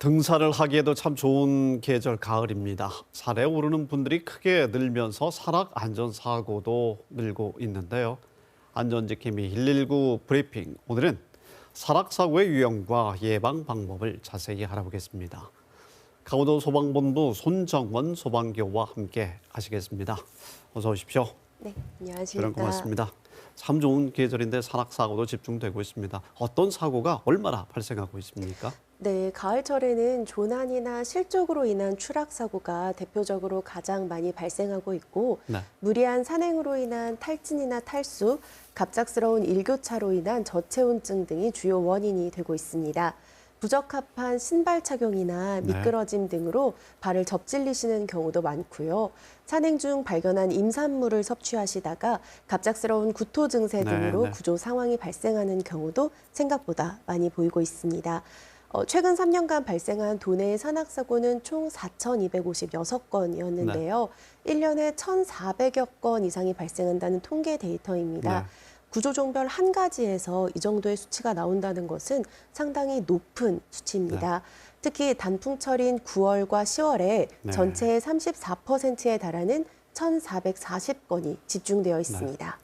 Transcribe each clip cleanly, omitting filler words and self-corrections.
등산을 하기에도 참 좋은 계절 가을입니다. 산에 오르는 분들이 크게 늘면서 산악 안전사고도 늘고 있는데요. 안전지킴이 119 브리핑. 오늘은 산악사고의 유형과 예방 방법을 자세히 알아보겠습니다. 강원도 소방본부 손정원 소방교와 함께 하시겠습니다. 어서 오십시오. 네, 안녕하십니까. 고맙습니다. 참 좋은 계절인데 산악사고도 집중되고 있습니다. 어떤 사고가 얼마나 발생하고 있습니까? 네, 가을철에는 조난이나 실족으로 인한 추락사고가 대표적으로 가장 많이 발생하고 있고 네. 무리한 산행으로 인한 탈진이나 탈수, 갑작스러운 일교차로 인한 저체온증 등이 주요 원인이 되고 있습니다. 부적합한 신발 착용이나 미끄러짐 등으로 발을 접질리시는 경우도 많고요. 산행 중 발견한 임산물을 섭취하시다가 갑작스러운 구토 증세 등으로 구조 상황이 발생하는 경우도 생각보다 많이 보이고 있습니다. 최근 3년간 발생한 도내 산악사고는 총 4,256건이었는데요. 1년에 1,400여 건 이상이 발생한다는 통계 데이터입니다. 구조종별 한 가지에서 이 정도의 수치가 나온다는 것은 상당히 높은 수치입니다. 특히 단풍철인 9월과 10월에 전체의 34%에 달하는 1,440건이 집중되어 있습니다.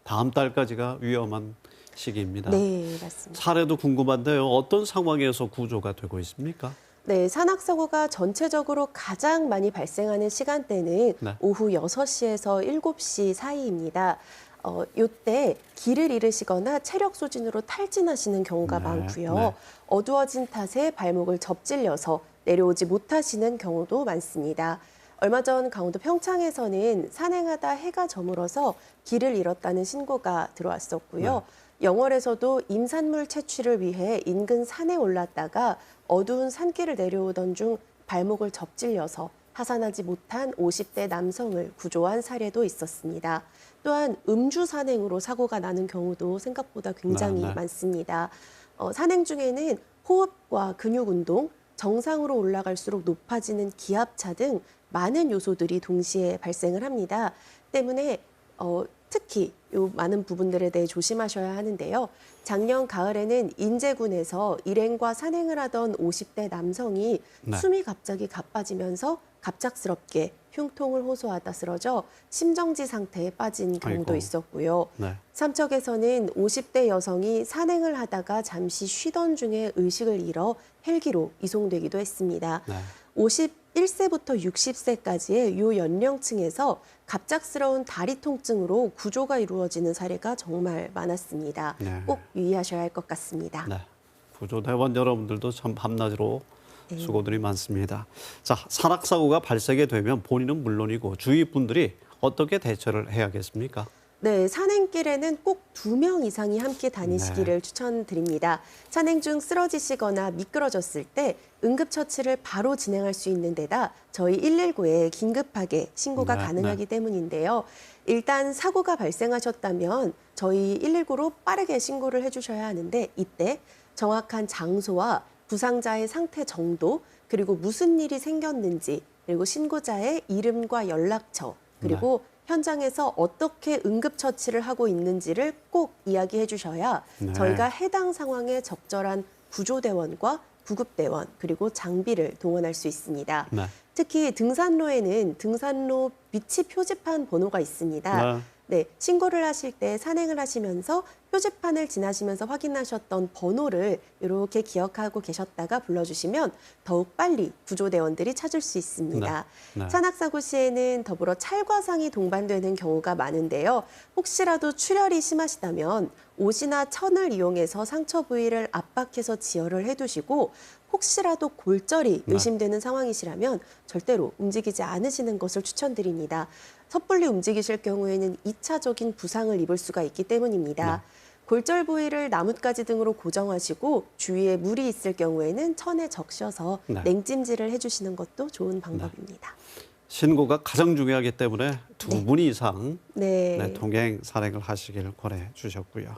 다음 달까지가 위험한 시기입니다. 네, 맞습니다. 사례도 궁금한데요. 어떤 상황에서 구조가 되고 있습니까? 네, 산악사고가 전체적으로 가장 많이 발생하는 시간대는 오후 6시에서 7시 사이입니다. 이때 길을 잃으시거나 체력 소진으로 탈진하시는 경우가 많고요. 어두워진 탓에 발목을 접질려서 내려오지 못하시는 경우도 많습니다. 얼마 전 강원도 평창에서는 산행하다 해가 저물어서 길을 잃었다는 신고가 들어왔었고요. 영월에서도 임산물 채취를 위해 인근 산에 올랐다가 어두운 산길을 내려오던 중 발목을 접질려서 하산하지 못한 50대 남성을 구조한 사례도 있었습니다. 또한 음주 산행으로 사고가 나는 경우도 생각보다 굉장히 많습니다. 산행 중에는 호흡과 근육 운동, 정상으로 올라갈수록 높아지는 기압차 등 많은 요소들이 동시에 발생을 합니다. 때문에 특히 이 많은 부분들에 대해 조심하셔야 하는데요. 작년 가을에는 인제군에서 일행과 산행을 하던 50대 남성이 숨이 갑자기 가빠지면서 갑작스럽게 흉통을 호소하다 쓰러져 심정지 상태에 빠진 경우도 있었고요. 삼척에서는 50대 여성이 산행을 하다가 잠시 쉬던 중에 의식을 잃어 헬기로 이송되기도 했습니다. 51세부터 60세까지의 요 연령층에서 갑작스러운 다리 통증으로 구조가 이루어지는 사례가 정말 많았습니다. 꼭 유의하셔야 할 것 같습니다. 구조대원 여러분들도 참 밤낮으로 수고들이 많습니다. 자, 산악사고가 발생이 되면 본인은 물론이고 주위 분들이 어떻게 대처를 해야겠습니까? 네, 산행길에는 꼭 2명 이상이 함께 다니시기를 추천드립니다. 산행 중 쓰러지시거나 미끄러졌을 때 응급처치를 바로 진행할 수 있는 데다 저희 119에 긴급하게 신고가 가능하기 때문인데요. 일단 사고가 발생하셨다면 저희 119로 빠르게 신고를 해주셔야 하는데 이때 정확한 장소와 부상자의 상태 정도, 그리고 무슨 일이 생겼는지, 그리고 신고자의 이름과 연락처, 그리고 현장에서 어떻게 응급처치를 하고 있는지를 꼭 이야기해 주셔야 저희가 해당 상황에 적절한 구조대원과 구급대원 그리고 장비를 동원할 수 있습니다. 특히 등산로에는 등산로 위치 표지판 번호가 있습니다. 신고를 하실 때 산행을 하시면서 표지판을 지나시면서 확인하셨던 번호를 이렇게 기억하고 계셨다가 불러주시면 더욱 빨리 구조대원들이 찾을 수 있습니다. 산악사고 시에는 더불어 찰과상이 동반되는 경우가 많은데요. 혹시라도 출혈이 심하시다면 옷이나 천을 이용해서 상처 부위를 압박해서 지혈을 해두시고 혹시라도 골절이 의심되는 상황이시라면 절대로 움직이지 않으시는 것을 추천드립니다. 섣불리 움직이실 경우에는 2차적인 부상을 입을 수가 있기 때문입니다. 골절 부위를 나뭇가지 등으로 고정하시고 주위에 물이 있을 경우에는 천에 적셔서 냉찜질을 해주시는 것도 좋은 방법입니다. 신고가 가장 중요하기 때문에 두 분 이상 동행 산행을 하시기를 권해 주셨고요.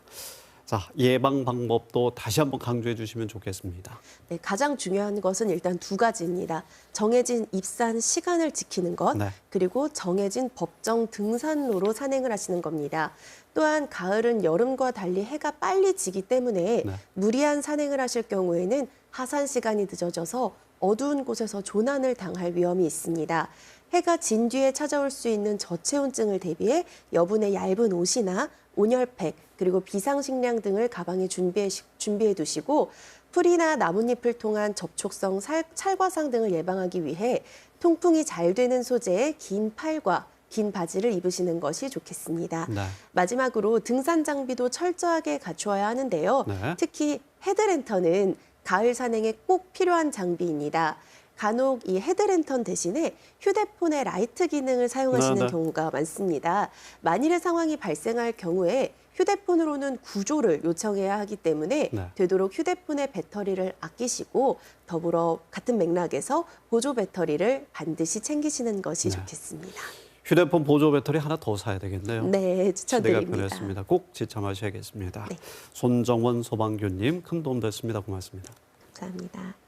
자, 예방 방법도 다시 한번 강조해 주시면 좋겠습니다. 네, 가장 중요한 것은 일단 두 가지입니다. 정해진 입산 시간을 지키는 것, 그리고 정해진 법정 등산로로 산행을 하시는 겁니다. 또한 가을은 여름과 달리 해가 빨리 지기 때문에 무리한 산행을 하실 경우에는 하산 시간이 늦어져서 어두운 곳에서 조난을 당할 위험이 있습니다. 해가 진 뒤에 찾아올 수 있는 저체온증을 대비해 여분의 얇은 옷이나 온열팩, 그리고 비상식량 등을 가방에 준비해 두시고 풀이나 나뭇잎을 통한 접촉성 찰과상 등을 예방하기 위해 통풍이 잘 되는 소재의 긴 팔과 긴 바지를 입으시는 것이 좋겠습니다. 네. 마지막으로 등산 장비도 철저하게 갖추어야 하는데요. 네. 특히 헤드랜턴은 가을 산행에 꼭 필요한 장비입니다. 간혹 이 헤드랜턴 대신에 휴대폰의 라이트 기능을 사용하시는 네. 경우가 많습니다. 만일의 상황이 발생할 경우에 휴대폰으로는 구조를 요청해야 하기 때문에 네. 되도록 휴대폰의 배터리를 아끼시고 더불어 같은 맥락에서 보조 배터리를 반드시 챙기시는 것이 네. 좋겠습니다. 휴대폰 보조 배터리 하나 더 사야 되겠네요. 네, 추천드립니다. 시대가 변했습니다. 꼭 지참하셔야겠습니다. 네. 손정원 소방교님 큰 도움 됐습니다. 고맙습니다. 감사합니다.